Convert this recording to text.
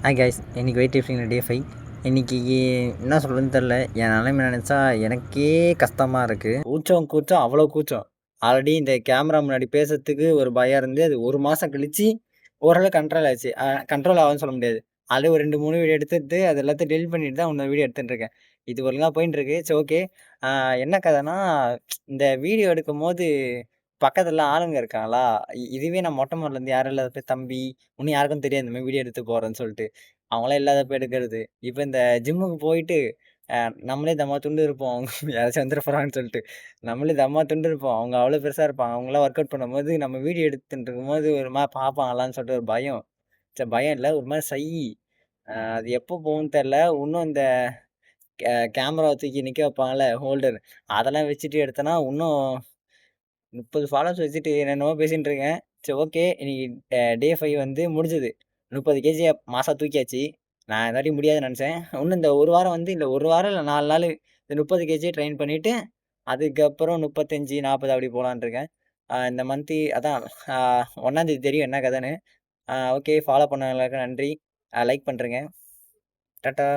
Hi guys, இன்னைக்கு wait லிஃப்டிங்கில் டே 5. இன்னைக்கு என்ன சொல்கிறதுன்னு தெரில. என் நிலைமை நினச்சா எனக்கே கஷ்டமாக இருக்குது. கூச்சம் அவ்வளோ கூச்சம். ஆல்ரெடி இந்த கேமரா முன்னாடி பேசுறதுக்கு ஒரு பயம் இருந்து அது ஒரு மாதம் கழிச்சு ஓரளவு கண்ட்ரோல் ஆச்சு. கண்ட்ரோல் ஆகும்னு சொல்ல முடியாது. ஆல்ரெடி ஒரு 2, 3 வீடியோ எடுத்துட்டு அது எல்லாத்தையும் டெலிட் பண்ணிட்டு தான் இன்னொரு வீடியோ எடுத்துட்டு இருக்கேன். இது ஒழுங்கா போயின்னு இருக்கு. சரி, ஓகே. என்ன கதைன்னா, இந்த வீடியோ எடுக்கும்போது பக்கத்துல ஆளுங்க இருக்காங்களா, இதுவே நான் மொட்டை மாடிலேருந்து யாரும் இல்லாதப்ப தம்பி இன்னும் யாருக்கும் தெரியாது இந்த மாதிரி வீடியோ எடுத்து போறேன்னு சொல்லிட்டு. அவங்களாம் இல்லாதப்ப எடுக்கிறது. இப்ப இந்த ஜிம்முக்கு போயிட்டு அ நம்மளே தம்மா துண்டு இருப்போம். அவங்க யாராச்சும் வந்துற போறாங்கன்னு சொல்லிட்டு. நம்மளே தம்மா துண்டு இருப்போம். அவங்க அவ்வளோ பெருசா இருப்பாங்க. அவங்கலாம் ஒர்க் அவுட் பண்ணும்போது நம்ம வீடியோ எடுத்துட்டு இருக்கும்போது ஒரு மாரி பார்ப்பாங்களான்னு சொல்லிட்டு ஒரு பயம். பயம் இல்ல, ஒரு மாரி அது எப்போ போகும்னு தெரியல. இன்னும் இந்த கேமராவ தூக்கி நிக்க வைப்பாங்கல்ல ஹோல்டர், அதெல்லாம் வச்சுட்டு எடுத்தேன்னா இன்னும் 30 ஃபாலோவர்ஸ் வச்சுட்டு என்னென்னமோ பேசிட்டு இருக்கேன். சரி, ஓகே. இன்னைக்கு டே 5 வந்து முடிஞ்சது. 30 கேஜிய மாசா தூக்கியாச்சு. நான் இந்த வாட்டி முடியாதுன்னு நெனச்சேன். இன்னும் இந்த 1 வாரம் வந்து இல்ல 1 வாரம் இல்ல 4 நாளு இந்த 30 கேஜிய ட்ரெயின் பண்ணிட்டு, அதுக்கப்புறம் 35, 40 அப்படி போலான்னு இருக்கேன். இந்த மந்த்து அதான் அ 1ஆம் தேதி தெரியும் என்ன கதைன்னு. ஓகே. ஃபாலோ பண்ணவங்களுக்கு நன்றி. லைக் பண்றேங்க. டாட்டா.